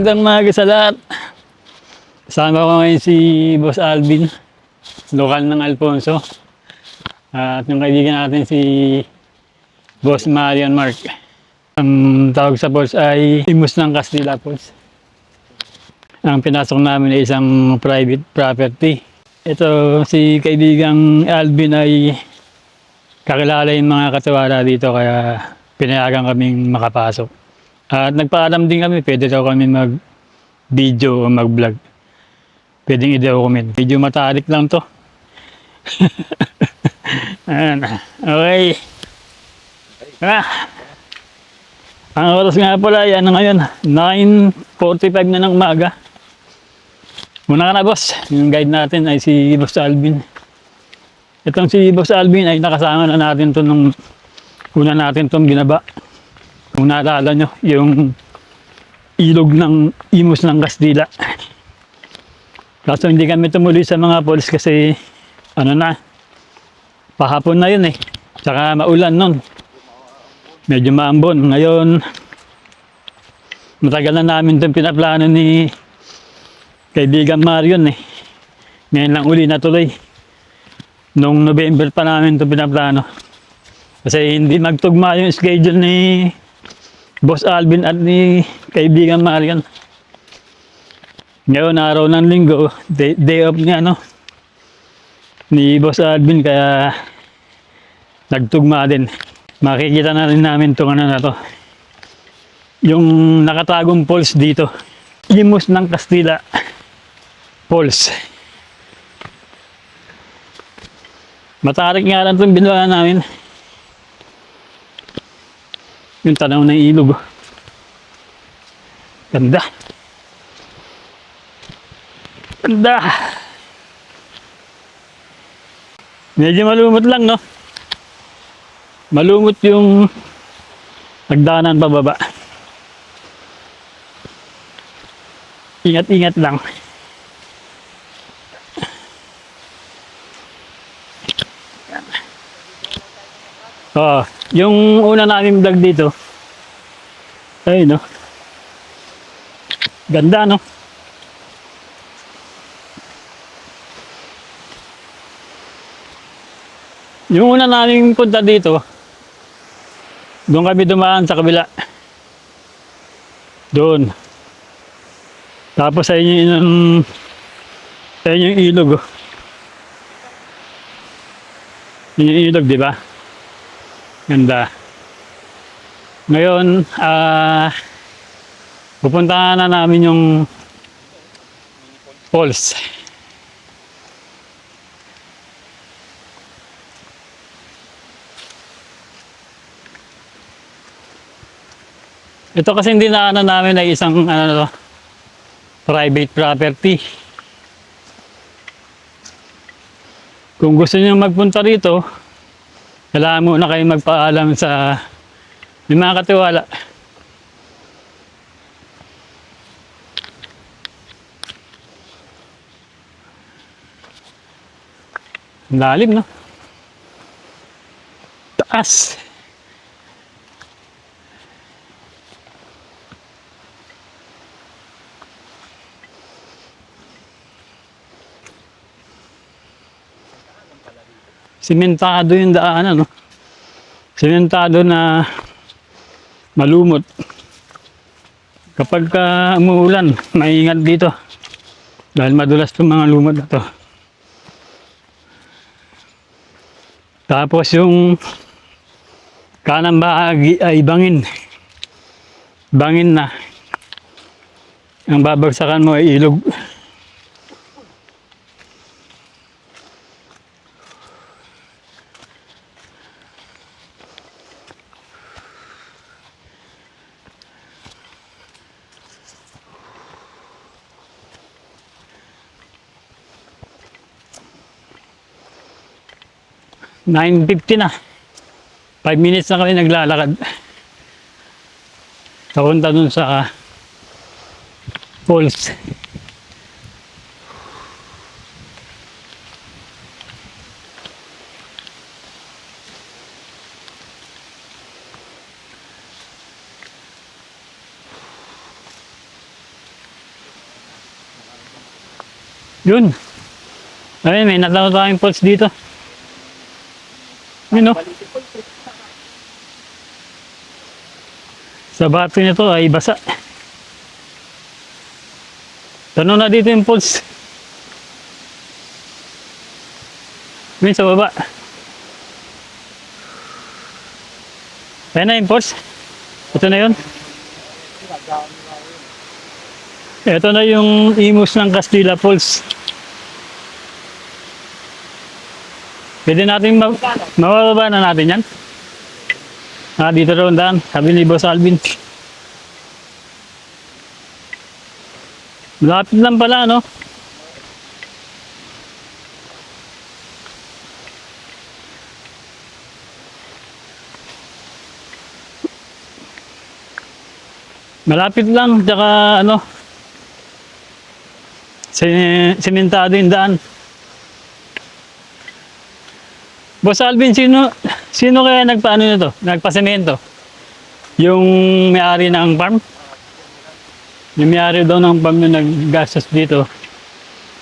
Magandang umaga sa lahat. Kasama ko ngayon si Boss Alvin, lokal ng Alfonso. At yung kaibigan natin si Boss Marian Mark. Ang tawag sa Falls ay Imus ng Castilla Falls. Ang pinasok namin ay isang private property. Ito si kaibigang Alvin ay kakilala yung mga katiwala dito kaya pinayagan kaming makapasok. At nagpaalam din kami, pwede daw kami mag-video o mag-vlog. Pwedeng i-document. Medyo matalik lang to. Ayan. Okay. Ang oras nga pala, yan na ngayon. 9:45 na ng umaga. Muna ka na, boss. Yung guide natin ay si Boss Alvin. Itong si Boss Alvin ay nakasama na natin to nung una natin itong binaba. Kung naalala nyo, yung ilog ng Imus ng Castilla. Kaso hindi kami tumuloy sa mga falls kasi pahapon na yun eh. Tsaka maulan nun. Medyo maambon. Ngayon, matagal na namin itong pinaplano ni kaibigan Marion eh. Ngayon lang uli natuloy. Noong November pa namin itong pinaplano. Kasi hindi magtugma yung schedule ni Boss Alvin at ni kaibigan Marion. Ngayon, araw ng linggo, day off niya, ni Boss Alvin, kaya nagtugma din. Makikita na rin namin itong na to. Yung nakatagong falls dito. Imus ng Castilla Falls. Matarik nga lang itong binuha namin. Yung tanaw ng ilog. Ganda. Ganda. Medyo malumot lang, no? Malumot yung nagdaanan pababa. Ingat-ingat lang. Oh, yung una namin vlog dito. Ay, no? Ganda, no? Yung una namin punta dito, doon kami dumaan sa kabila. Doon. Tapos sa inyo yung ilog. Oh. Yun yung ilog, di ba? Ganda. Ngayon, pupuntahan na namin yung falls. Ito kasi hindi na namin ay isang private property. Kung gusto niyo magpunta rito, kailangan muna kayo magpaalam sa mga katiwala. Ang lalim, no? Taas. Simentado yung daanan, no? Simentado na malumot. Kapag umuulan, maingat dito. Dahil madulas itong mga lumot na to. Tapos yung kanang bahagi ay bangin. Bangin na. Ang babagsakan mo ay ilog. $9:50 na. 5 minutes na kami naglalakad. Papunta dun sa falls. Yun. Ayun, may natawag tayong falls dito. Yun, no? Sa bato nito ay basa. Tanong na dito yung falls. Yun, sa baba. Ayan na yung falls. Ito na yun. Ito na yung Imus ng Castilla Falls. Pwede natin mababa na natin yan. Dito raw ang daan. Sabi ni Boss Alvin. Malapit lang pala, no? Malapit lang, tsaka ano, simentado yung daan. Boss Alvin, sino kaya nagpaano nito? Nagpasemento? Yung may-ari ng farm? Yung may-ari daw ng farm yung naggastos dito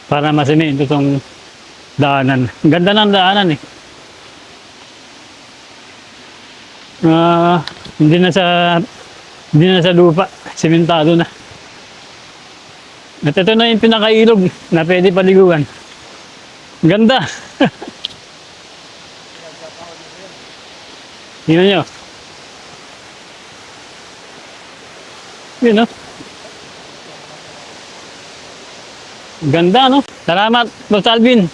para masemento itong daanan. Ganda ng daanan eh. Hindi na sa lupa, sementado na. At ito na yung pinakailog na pwede paliguan. Ganda! Tingnan nyo. Yun, no? Ganda, no? Salamat, Boss Alvin.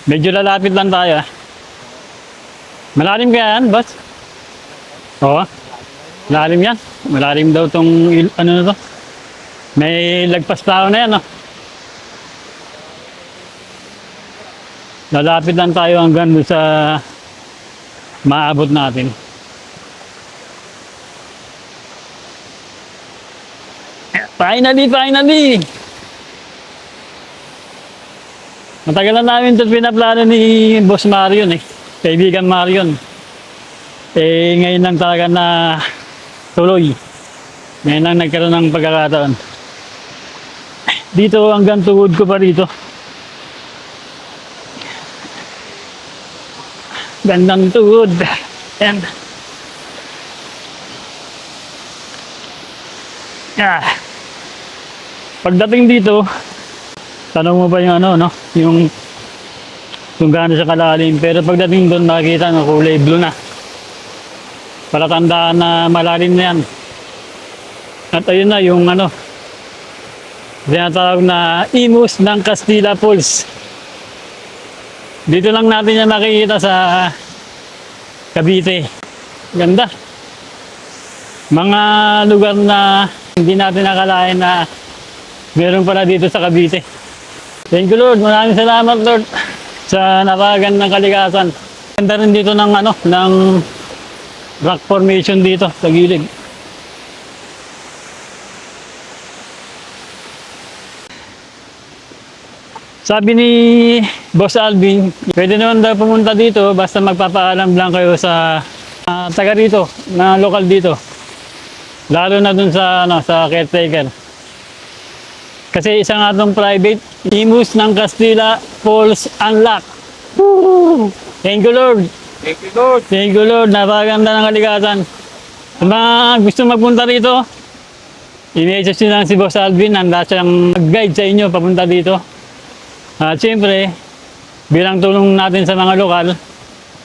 Medyo lalapit lang tayo, ah. Malalim kaya yan, boss? Oo. Malalim yan. Malalim daw tong, ano na to? May lagpas tao na yan, no? Lalapit lang tayo hanggang doon sa maabot natin. Finally! Matagal na namin ito pinaplano ni Boss Marion eh. Kaibigan Marion. Eh, ngayon lang talaga na tuloy. Ngayon lang nagkaroon ng pagkakataon. Dito hanggang tuhod ko pa rito. Gandang tuhod. And pagdating dito, tanong mo ba yung ano, no? Yung kung gaano siya kalalim. Pero pagdating doon, makikita ng kulay blue na. Palatandaan na malalim na yan. At ayun na yung ano, tinatawag na Imus ng Castilla Falls. Dito lang natin yan makikita sa Cavite. Ganda. Mga lugar na hindi natin nakalain na meron pala dito sa Cavite. Thank you, Lord. Maraming salamat, Lord, sa napakagandang kalikasan. Ganda rin dito ng ano, ng rock formation dito sa gilid. Sabi ni Boss Alvin, pwede naman daw pumunta dito basta magpapaalam lang kayo sa taga rito, na lokal dito. Lalo na dun sa ano, sa caretaker. Kasi isa nga itong private, Imus ng Castilla Falls Unlock. Woo! Thank you, Lord. Thank you, Lord. Thank you, Lord. Napakaganda ng kalikasan. Kung mga gusto magpunta rito, i-message nyo lang si Boss Alvin. Handa siyang mag-guide sa inyo papunta dito. At siyempre, bilang tulong natin sa mga lokal,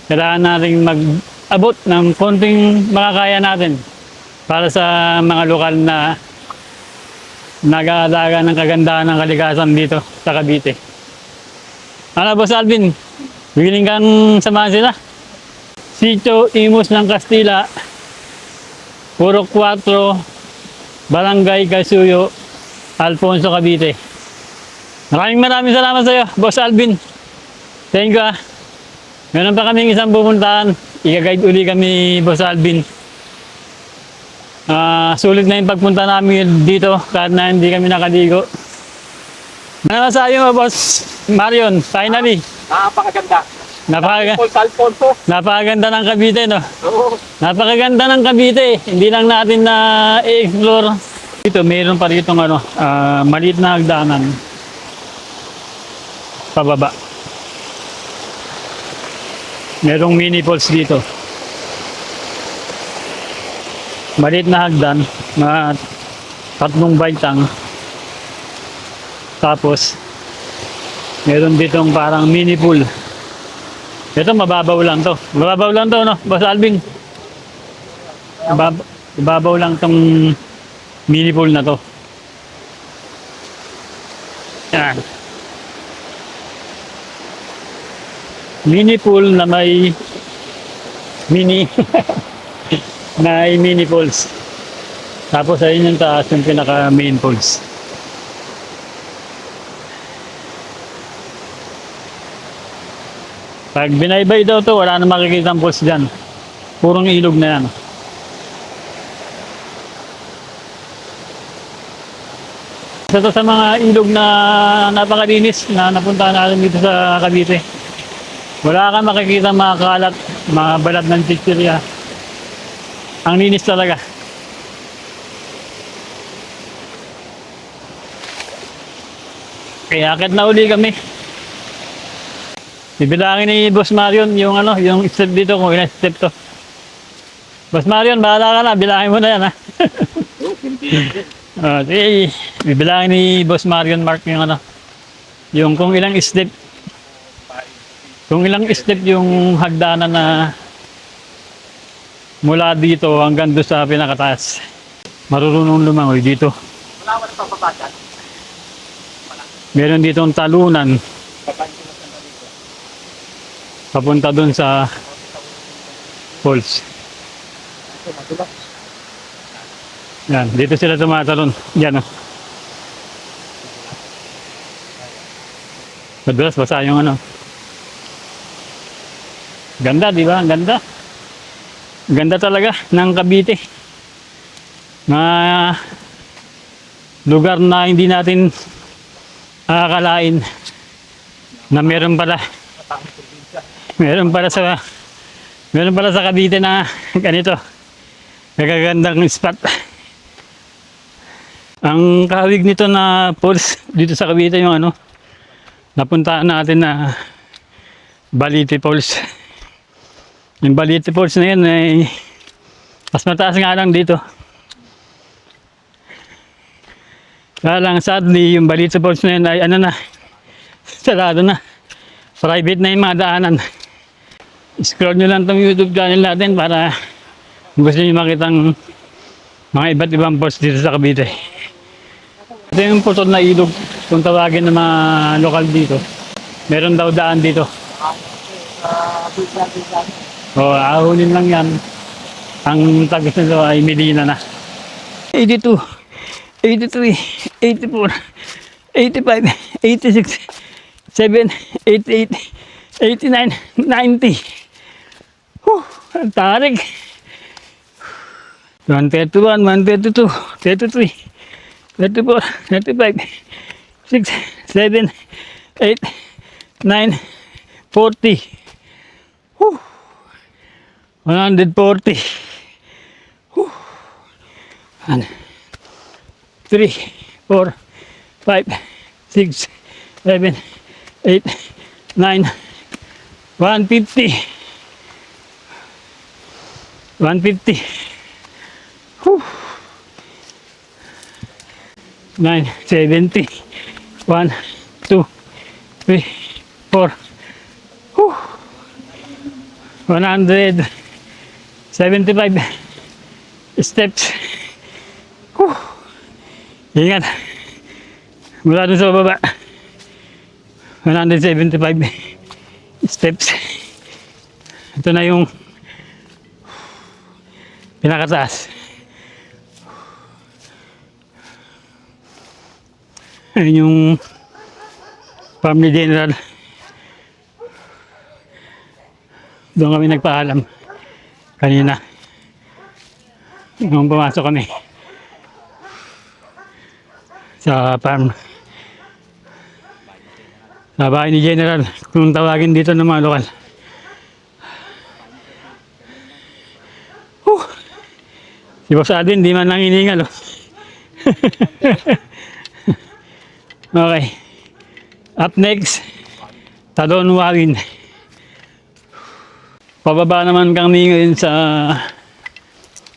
kailangan natin mag-abot ng konting makakaya natin para sa mga lokal na nag-aalaga ng kagandahan ng kalikasan dito sa Cavite. Ano, Boss Alvin? Willing kang samahan sila? Sitio Imus ng Castilla, Purok 4, Barangay Casuyo, Alfonso, Cavite. Maraming salamat sa iyo, Boss Alvin. Thank you, ah. Meron pa kaming isang pupuntahan. I-guide uli kami, Boss Alvin. Sulit na yung pagpunta namin dito kahit na hindi kami nakaligo. Ano masayo mo, Boss Marion? Finally. Napakaganda. Alfonso. Napakaganda ng Cavite, no? Oo. Napakaganda ng Cavite. Hindi lang natin na i-explore. Dito, mayroon pa rito ano, maliit na hagdanan. pababa. Merong mini falls dito. Maliit na hagdan, mga 3 baitang. Tapos, meron ditong parang mini pool. Ito, mababaw lang to. Mababaw lang to, no? Boss Alvin. Mababaw lang tong mini pool na to. Yan. Mini pool na may mini may mini pools. Tapos ayun yung taas yung pinaka main pools. Pag binaybay daw to, wala na makikita ang pools dyan. Purong ilog na yan. Isa to sa mga ilog na napakalinis na napuntahan natin dito sa Cavite. Wala kang makikita mga kalat, mga balat ng chichirya. Ang linis talaga. Kaya akit na uli kami. Bibilangin ni Boss Marion yung yung step dito kung ilang step to. Boss Marion, bahala ka na, bilangin mo na yan ha. Sige, bibilangin ni Boss Marion Mark yung yung kung ilang step. Kung ilang step yung hagdanan na mula dito hanggang doon sa pinakataas. Marunong lumangoy dito. Wala ko na papabagan. Meron dito ang talunan. Papunta doon sa falls. Yan, dito sila tumatalon. Yan o. Madulas basa yung Ganda, di ba? Ang ganda. Ganda talaga ng Cavite. Na lugar na hindi natin akalain na meron pala sa Cavite na ganito. Nagagandang spot. Ang kahawig nito na falls dito sa Cavite yung napuntaan natin na Balite Falls. Yung Balite Falls na yun ay mas mataas nga lang dito. Kaya lang sadly yung Balite Falls na yun ay sarado na. Private na yung mga daanan. Scroll nyo lang itong YouTube channel natin para gusto nyo makitang mga iba't ibang falls dito sa Cavite. Ito yung putol na ilog kung tawagin ng mga lokal dito. Meron daw daan dito. Ahunin lang yan. Ang tagos nito ay Medina na. 82, 83, 84, 85, 86, 7, 88, 89, 90. Ang tarik. 131, 132, 33, 34, 35, 6, 7, 8, 9, 40. 140. 3, 4, 5, 6, 7, 8, 9, 150. 150. 970. 1, 2, 3, 4. 175 steps. Ingat. Mula dun sa baba. 175 steps. Ito na yung pinakataas. Ayun yung Family General. Doon kami nagpaalam kanina nung pumasok kami sa farm, sa bahay ni General kung tawagin dito ng mga lokal. Si Boss Alvin di man lang hiningal. Okay, up next Talon Wawin. Pababa naman kami ngayon sa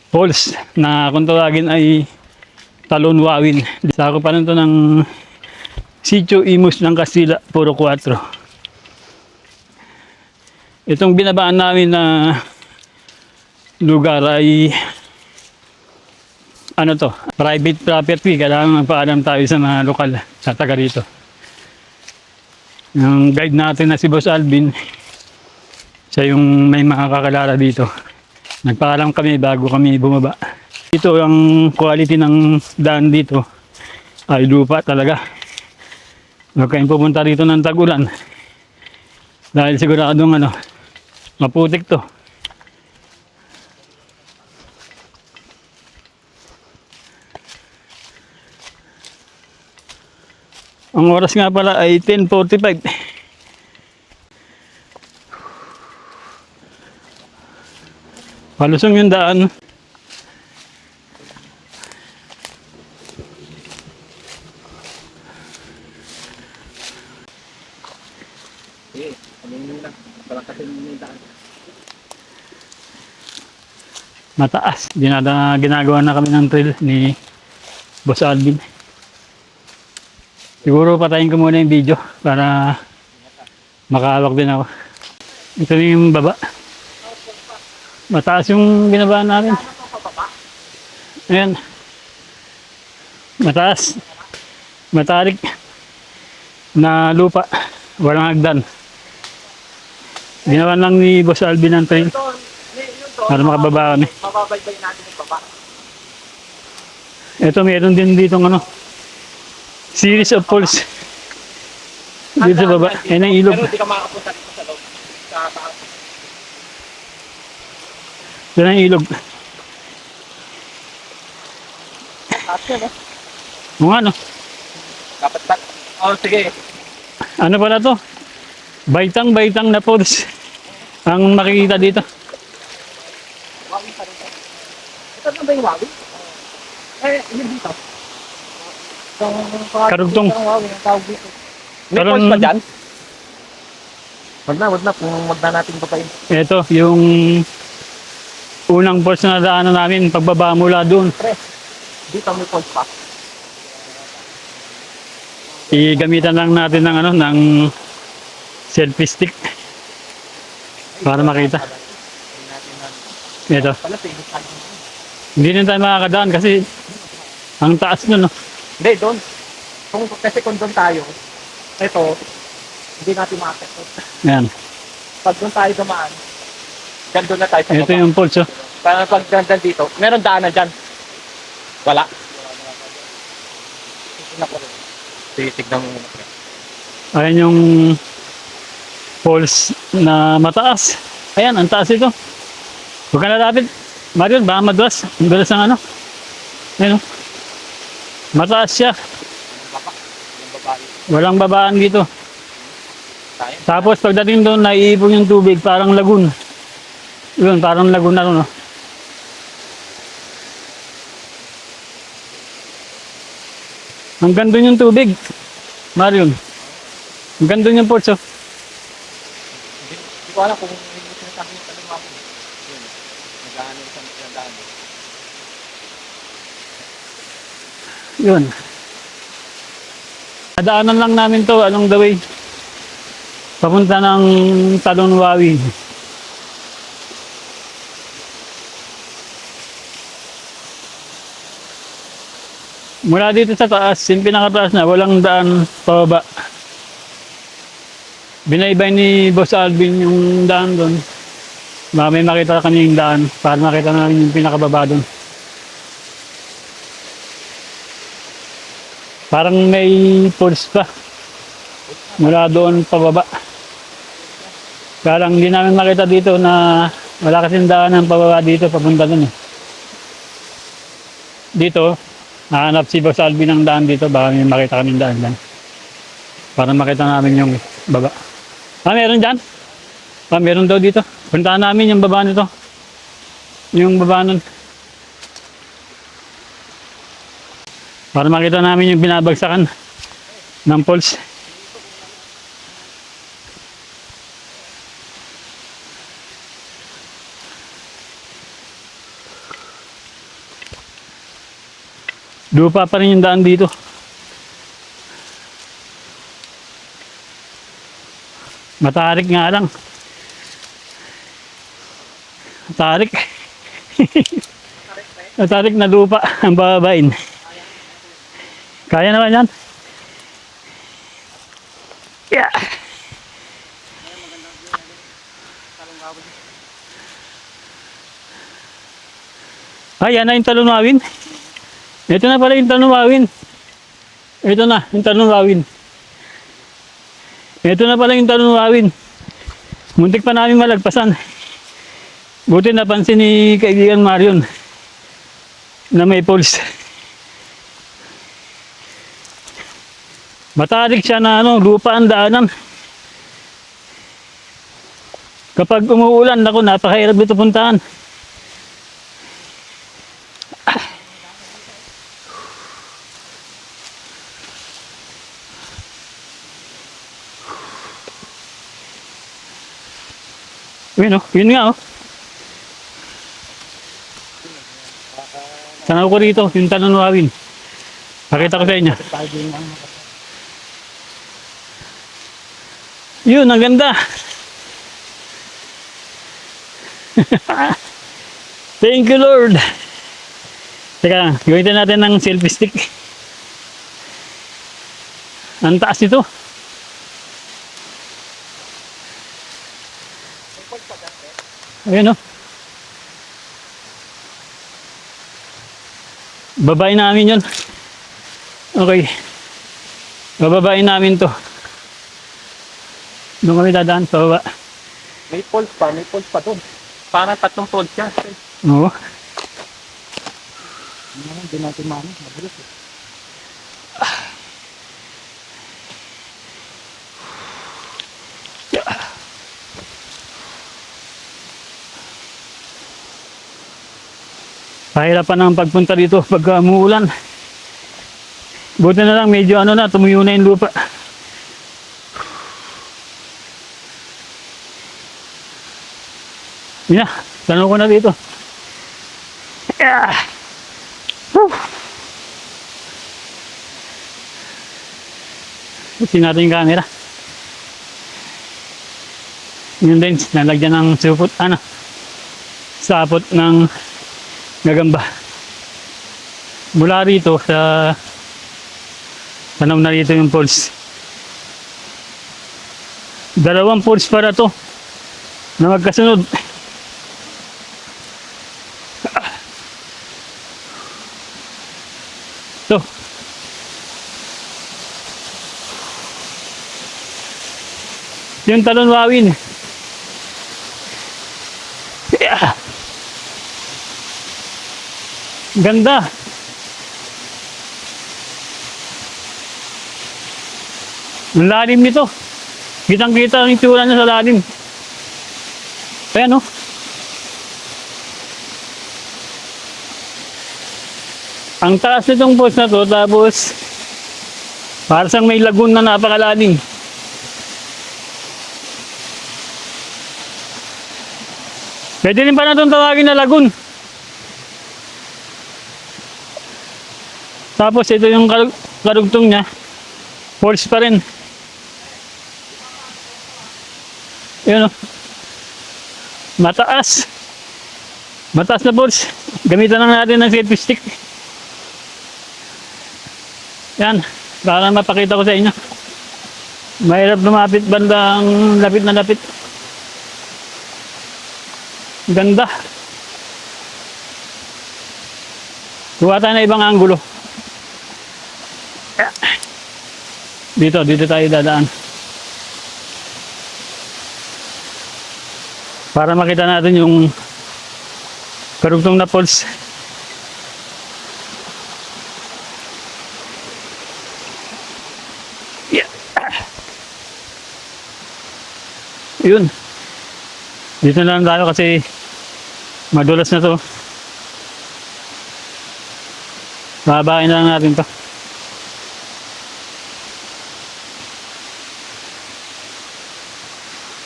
falls na kung tawagin ay Talon Wawin. Sako pa rin to ng Sitio Imus ng Castilla, Puro 4. Itong binabaan namin na lugar ay ano to, private property. Kailangan magpaalam tayo sa mga lokal sa taga rito. Yung guide natin na si Boss Alvin, siya yung may mga kakilala dito. Nagpaalam kami bago kami bumaba. Ito ang quality ng daan dito ay lupa talaga. Huwag kayong pupunta rito ng tag-ulan dahil siguradong maputik to. Ang oras nga pala ay 10:45. Palusong yung daan. Sige, aminin lang. Parang kasi yung daan. Mataas. Ginagawa na kami ng trail ni Boss Alvin. Siguro patayin ko muna yung video para makahawak din ako. Ito na yung baba. Mataas yung binabaan namin. Ayan. Mataas. Matarik na lupa. Walang hagdan. Ginawa lang ni Boss Alvin ng trail para makababa kami. Mababaybay natin yung baba. Ito meron din dito series of falls. Dito sa baba. Ayan ang ilog. Pero hindi ka makakapunta dito sa loob. Sa taas. Yan ang ilog. Taas yan eh. Kung ano. Dapat ba? Oh, sige. Ano pala to? Baitang na falls. Ang makikita dito. Wawi pa rin. Ito na ba yung wawi? Eh, yun dito. Karugtong. Ang wawi, ang tawag dito. May Parang- falls pa dyan? Wag na. Wag na natin babayin. Ito, yung unang falls na daanan namin pagbaba mula doon. Pre, dito may falls pa. Igamitan lang natin ng selfie stick para makita. Ito. Pala sa init tayo. Hindi na tayo makakadaan kasi ang taas nun, no? Hindi, doon. Kasi kung doon tayo, ito, hindi natin makakit. Ayan. Pag doon tayo dumaan, dyan doon na tayo sa Ito baba. yung falls, oh. Parang pag dyan dito, meron daanan dyan. Wala. Titignan mo muna. Ayan yung falls na mataas. Ayan, ang taas ito. Huwag ka nalapit. Marion, baka madulas. Ang dulas ng Ayan, oh. Mataas siya. Walang babaan dito. Tapos pagdating doon, naiipon yung tubig, parang lagoon. Yun, parang lagoon na rin, no? Hanggang doon yung tubig. Marion. Hanggang doon yung falls, oh. Hindi ko alam kung hindi sinasabi yung tanong ako. Yun. Nag-ano isang daan. Yun. Nadaanan lang namin to along the way. Papunta ng Talon Wawin. Mula dito sa taas, yung pinakataas na, walang daan pababa. Binaybay ni Boss Alvin yung daan doon. Baka may makita kami yung daan para makita namin yung pinakababa doon. Parang may falls pa. Mula doon pababa. Kaya lang hindi namin makita dito na wala kasing daan ng pababa dito papunta doon, eh. Dito, nahanap si Boss Alvin ng daan dito, baka may makita kami daan dyan. Para makita namin yung baba. Meron dyan? Meron daw dito. Puntahan namin yung baba nito. Yung baba nun. Para makita namin yung binabagsakan ng falls. Lupa pa rin yung daan dito. Matarik nga lang. Matarik. Matarik na lupa ang bababain. Kaya naman yan. Yeah. Ay, yan na yung Talunwawin. Ito na pala yung Talunwawin. Ito na, yung Talunwawin. Ito na pala yung Talunwawin. Muntik pa namin malagpasan. Buti napansin ni kaibigan Marion na may pulse. Matarik siya na lupa ang daanan. Kapag umuulan, naku, napakahirap dito puntahan. Yun nga oh. Sanaw ko rito, yung Talunwawin. Pakita ko sa inyo. Yun, ang ganda. Thank you, Lord. Teka, gamitin natin ng selfie stick. Ang taas nito. Ayun oh. Babain namin yun. Okay. Bababain namin to. Doon kami dadaan sa baba. May falls pa doon. Parang 3 falls siya. Oo. Hindi natin mabulos eh. Pahirapan ang pagpunta dito pag umuulan. Buti na lang medyo tumuyo na yung lupa. Yeah, tanong ko na dito. Yeah. Isin natin yung camera. Yun din, nalagyan ng sapot ng gagamba. Mula rito sa tanong na rito yung falls. 2 falls para to na magkasunod. So, yung Talunwawin. Yeah. Ganda. Ang lalim nito. Kitang-kita ang itsura niya sa lalim. Ayan oh. Ang taas nitong falls na to, tapos para sang may lagoon na napakalalim. Pwede rin pa na itong tawagin na lagoon. Tapos ito yung karugtong niya, falls pa rin. Yun o. Mataas. Mataas na falls. Gamitan lang natin ng selfie stick. Yan, para mapakita ko sa inyo. Mahirap lumapit bandang lapit na lapit. Ganda. Kuha tayo na ibang anggulo. Dito tayo dadaan. Para makita natin yung karugtong na falls. Yeah. Yun. Dito na lang tayo kasi madulas na to. Babain na lang natin to.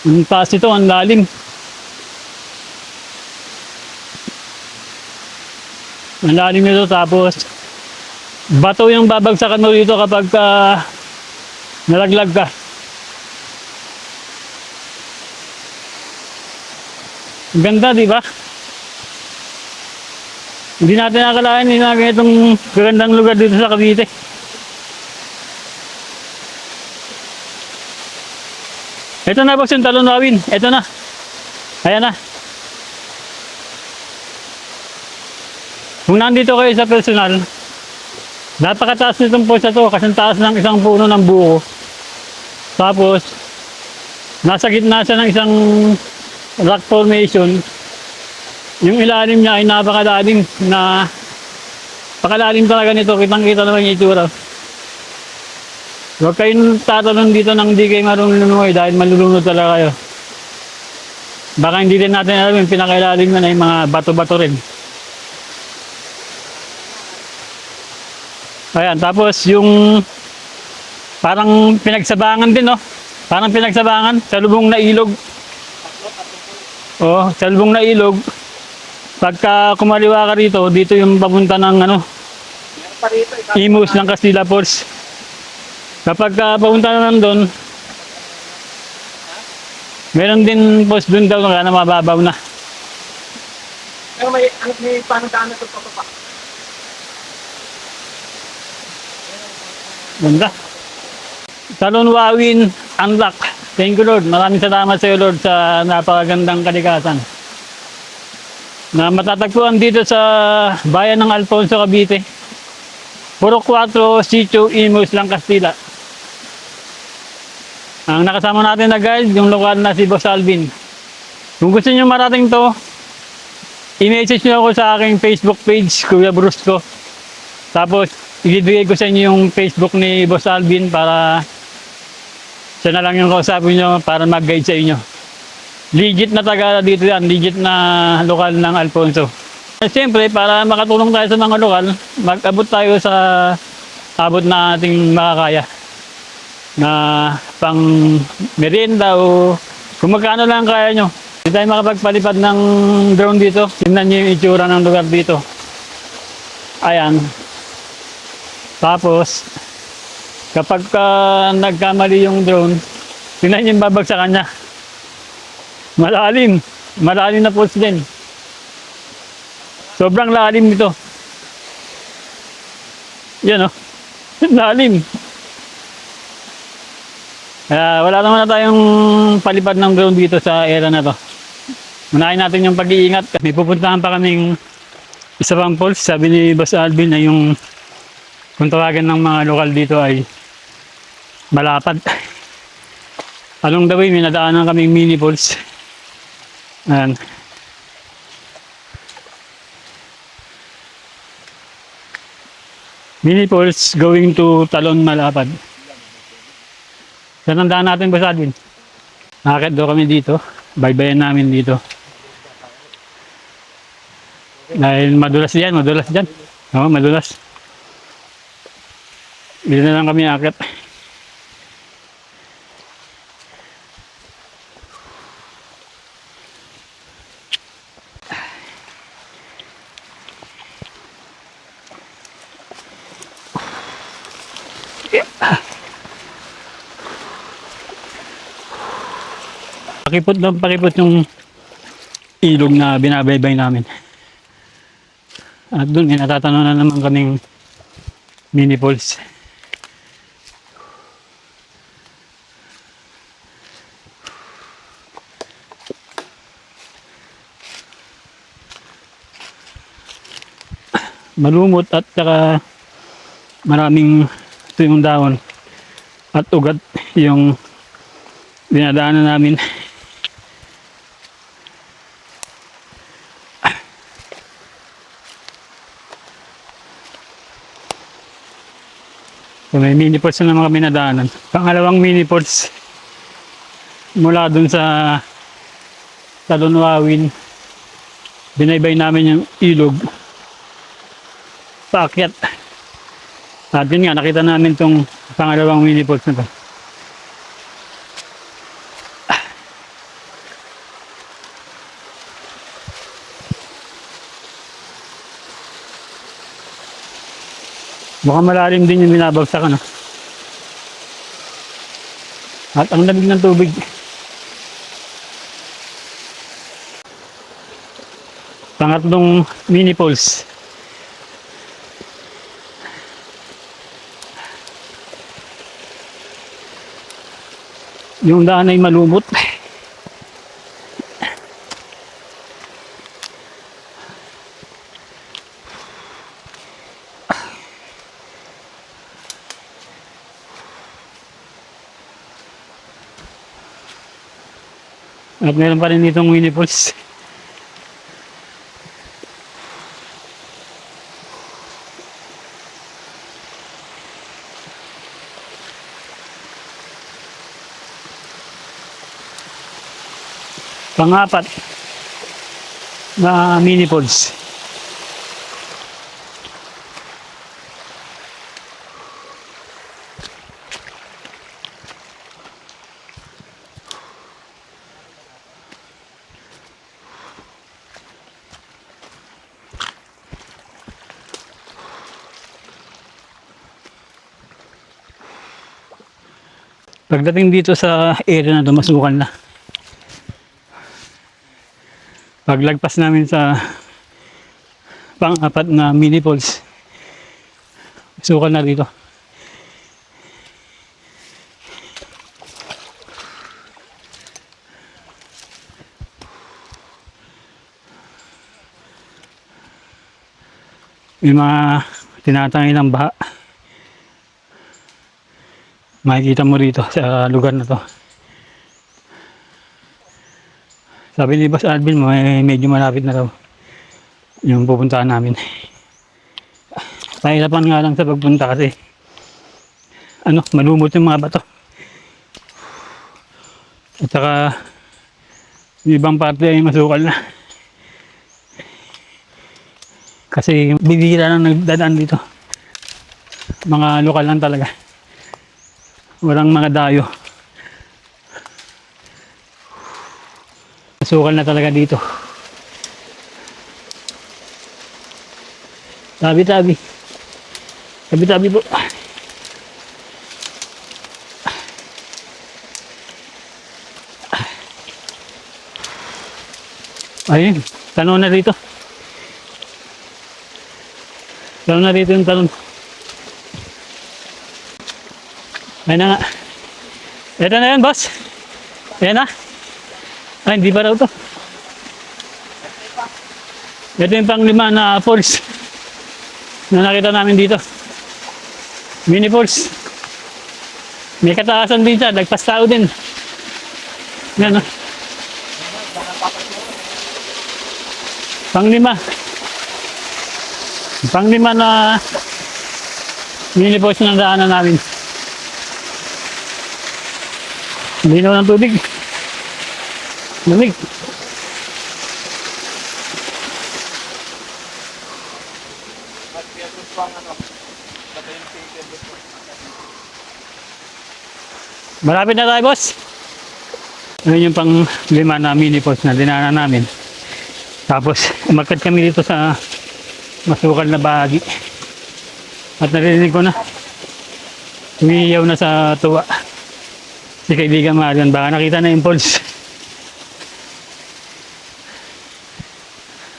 Ang taas nito, ang lalim. Ang lalim nito, tapos bato yung babagsakan mo dito kapag nalaglag ka. Ang ganda, di ba? Hindi natin nakalain na itong gagandang lugar dito sa Cavite. Ito na boss yung Talonwawin. Ito na. Ayan na. Kung nandito kayo sa personal, napakataas nitong post na to kasi taas ng isang puno ng buko. Tapos, nasa gitna siya ng isang rock formation. Yung ilalim niya ay napakalalim na pakalalim talaga nito. Kitang-kita naman yung itsura. Huwag kayong tatalon dito nang hindi kayo marunong lumuhay dahil malulunod talaga kayo. Baka hindi din natin alam yung pinakailalim na yung mga bato-bato rin. Ayan, tapos yung parang pinagsabangan din, no? Parang pinagsabangan sa lubong na ilog. Oh, sa lubong na ilog. Pagka kumaliwa ka rito, dito yung papunta ng Imus ng Castilla Falls. Kapag papunta na nandun, meron din post dun daw na mababaw na. Pero may panagdaan na ito pa. Ganda. Talonwawin, unlock. Thank you Lord. Maraming salamat sa iyo Lord sa napakagandang kalikasan. Na matatagpuan dito sa bayan ng Alfonso, Cavite. Puro 4, Sitio, Imus lang Castilla. Ang nakasama natin na guide, yung lokal na si Boss Alvin. Kung gusto niyo marating to, i-message niyo ako sa aking Facebook page, Kuya Brusco. Tapos, ibibigay ko sa inyo yung Facebook ni Boss Alvin para siya na lang yung kausapin niyo para mag-guide sa inyo. Legit na taga dito yan, legit na lokal ng Alfonso. Siyempre, para makatulong tayo sa mga lokal, mag-abot tayo sa abot na ating makakaya. Na pang merienda o kung magkano lang kaya nyo. Hindi tayo makapagpalipad ng drone dito. Tingnan nyo yung itsura ng lugar dito. Ayan. Tapos, kapag nagkamali yung drone, tingnan nyo yung babagsakan niya. Malalim. Malalim na pulse din. Sobrang lalim nito. Yan o. Lalim. Wala naman na tayong palipad ng drone dito sa area na to. Unahin natin yung pag-iingat. May pupuntahan pa kaming isa pang falls. Sabi ni Boss Alvin na yung kung tawagan ng mga lokal dito ay malapad. Along the way, may nadaanan kaming mini falls. Ayan. Mini falls going to Talon Malapad. Saan ang daan natin, Boss Alvin? Nakakit daw kami dito. Baybayan namin dito. Dahil madulas yan, madulas dyan. Oo, madulas. Dito na lang kami akit. Pakipot lang, pakipot yung ilog na binabaybay namin. At doon, natatanon na naman kaming mini falls. Malumot at saka maraming tuyong dahon at ugat yung dinadaanan namin. So may mini falls na naman kami nadaanan. Pangalawang mini falls mula dun sa Talonwawin. Binaybay namin yung ilog paakyat. At yun nga, nakita namin tong pangalawang mini falls na to. Mukhang malalim din yung binabagsak, ano? At ang lamig ng tubig. Pangatlong mini falls. Yung daan ay malumot. At meron pa rin ditong mini falls. Pang-apat na mini falls. Pagdating dito sa area na ito, masukan na. Paglagpas namin sa pang-apat na mini falls, masukan na dito. May mga tinatangay ng baha. Makikita mo rito sa lugar na to. Sabi ni Boss Alvin, medyo malapit na daw yung pupuntahan namin. Pahirapan nga lang sa pagpunta kasi malumot yung mga bato. At saka yung ibang parte ay masukal na. Kasi bibihira lang nagdadaan dito. Mga lokal lang talaga. Walang mga dayo. Masukal na talaga dito. Tabi-tabi. Tabi-tabi po. Ayun, tanong na dito. Tanong na dito yung talon. Ayun na nga. Ito na yun, boss. Ayan na. Ay, hindi pa raw to. Ito yung pang-5 na falls na nakita namin dito. Mini falls. May kataasan din siya. Lagpas tao din. Yan, no? Pang-5. Pang-5 na mini falls na daanan namin. Linaw ng tubig. Lamig. Malapit na tayo, boss. Ayun yung pang-5 na mini falls na dinaanan namin. Tapos umakyat kami dito sa masukal na bahagi. At narinig ko na umiiyaw na sa tuwa si kaibigan Marian. Baka nakita na yung falls.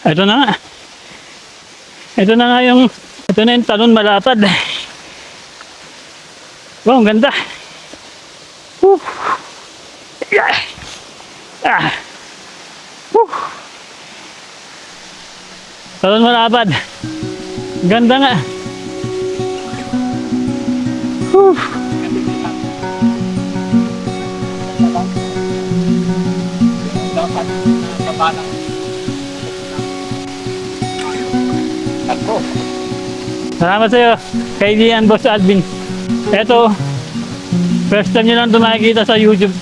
Ito na nga. Ito na nga yung talon malapad. Wow, ang ganda. Woo. Yeah. Ah. Woo. Talon malapad. Ganda nga. Woo. Salamat sa iyo, kaibigan Boss Alvin. Ito, first time nyo lang ito makikita sa YouTube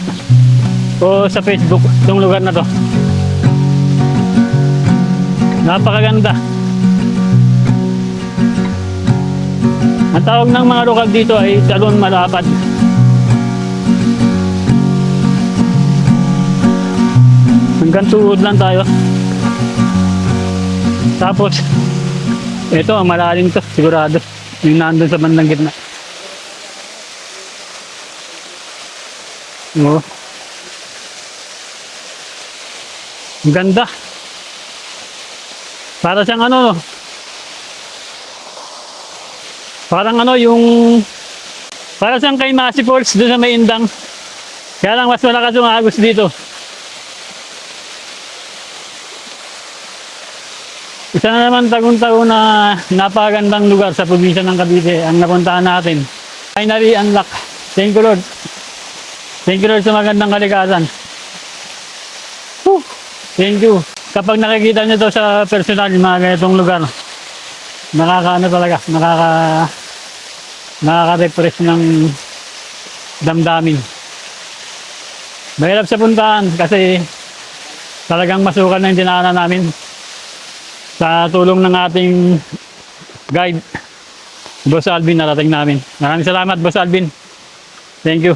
o sa Facebook, itong lugar na to. Napakaganda. Ang tawag ng mga lokal dito ay Talon Malapad. Hanggang tuhod lang tayo. Tapos ito, malalim to, sigurado. Yung nandun sa bandang gitna. Oo. Ang ganda. Para siyang ano, no? Parang ano yung... Para siyang kay Masi Falls doon sa may Indang. Kaya lang mas malakas yung agos dito. Isa na naman tagun-taon na napakagandang lugar sa probinsya ng Cavite ang napuntahan natin. Finally unlock. Thank you Lord. Thank you Lord sa magandang kalikasan. Whew. Thank you. Kapag nakikita nyo to sa personal, yung mga ganitong lugar, nakakaano talaga, nakaka-refresh ng damdamin. Mahirap sa puntahan kasi talagang masukan na yung dinaanan namin sa tulong ng ating guide, Boss Alvin, narating namin. Maraming salamat, Boss Alvin. Thank you.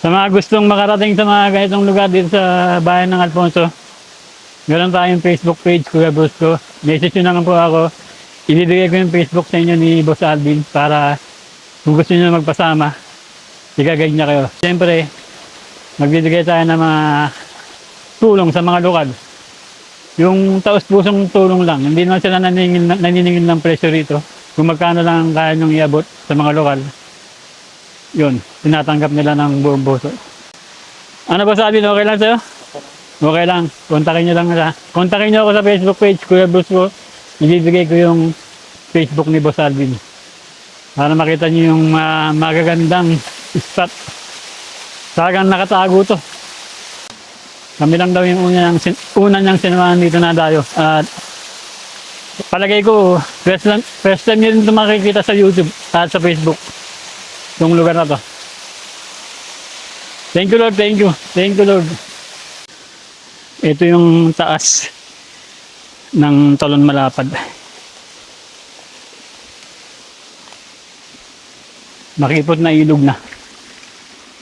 Sa mga gustong makarating sa mga ganitong lugar dito sa bayan ng Alfonso, meron tayong Facebook page, Kuya Brusco. Message nyo naman po ako. Ibibigay ko yung Facebook sa inyo ni Boss Alvin para kung gusto nyo magpasama, i-guide niya kayo. Siyempre, magbibigay tayo ng mga tulong sa mga lokal. Yung taos-pusong tulong lang. Hindi naman sila naniningil ng presyo rito. Kung magkano lang kaya nyong iabot sa mga lokal, yun, tinatanggap nila ng buong puso. Ano ba sabi? Okay lang sa'yo? Okay lang. Kontakin nyo lang na. Kontakin nyo ako sa Facebook page, Kuya Brusco. Ibibigay ko yung Facebook ni Boss Alvin. Para makita nyo yung magagandang spot. Talagang nakatago to. Kami lang daw yung una niyang sinamahan dito na dayo. At palagay ko, first time nyo rin ito makikita sa YouTube at sa Facebook. Itong lugar na to. Thank you Lord, thank you. Thank you Lord. Ito yung taas ng Talon Malapad. Makipot na ilog na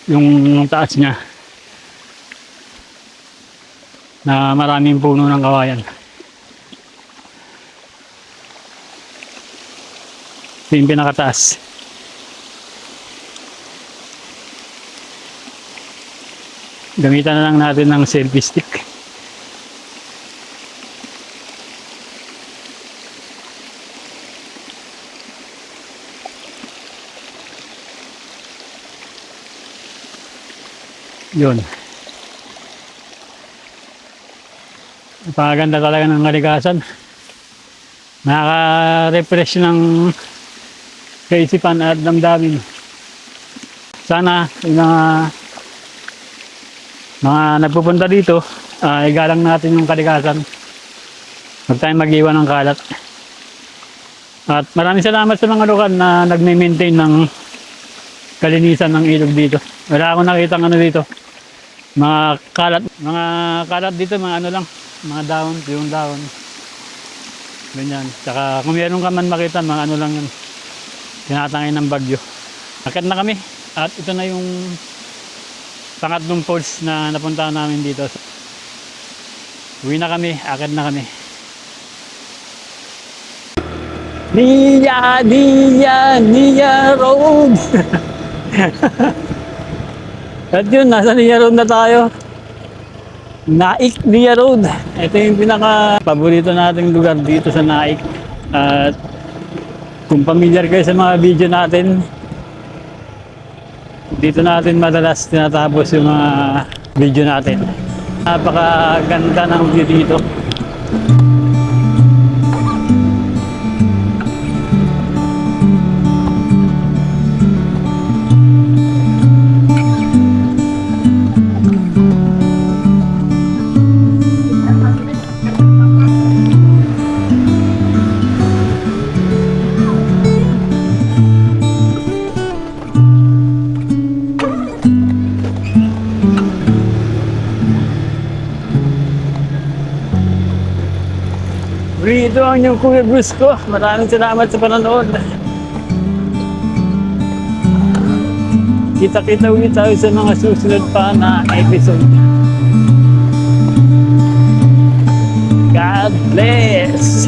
yung taas niya na maraming puno ng kawayan. Ito yung pinakataas. Gamitan na lang natin ng selfie stick. Yun. Napakaganda talaga ng kalikasan. Nakaka-refresh ng kaisipan at damdamin. Sana yung mga nagpupunta dito, igalang natin yung kalikasan. Huwag tayong mag-iwan ng kalat. At maraming salamat sa mga lokal na nagme-maintain ng kalinisan ng ilog dito. Wala akong nakita ano dito. Mga kalat dito, mga ano lang, mga dahon, yung dahon. Ganyan. Tsaka kung meron ka man makita, mga ano lang yun. Tinatangay ng bagyo. Akit na kami. At ito na yung pangatlong falls na napuntahan namin dito. Uwi na kami, akit na kami. Nia Road! At yun, nasa Nia Road na tayo. Naik Nia Road. Ito yung pinaka-paborito nating lugar dito sa Naik. At kung familiar kayo sa mga video natin, dito natin madalas tinatapos yung mga video natin. Napakaganda ng view dito. Ito ang inyong Kuya Brusco. Maraming salamat sa panonood. Kita-kita ulit tayo sa mga susunod pa na episode. God bless!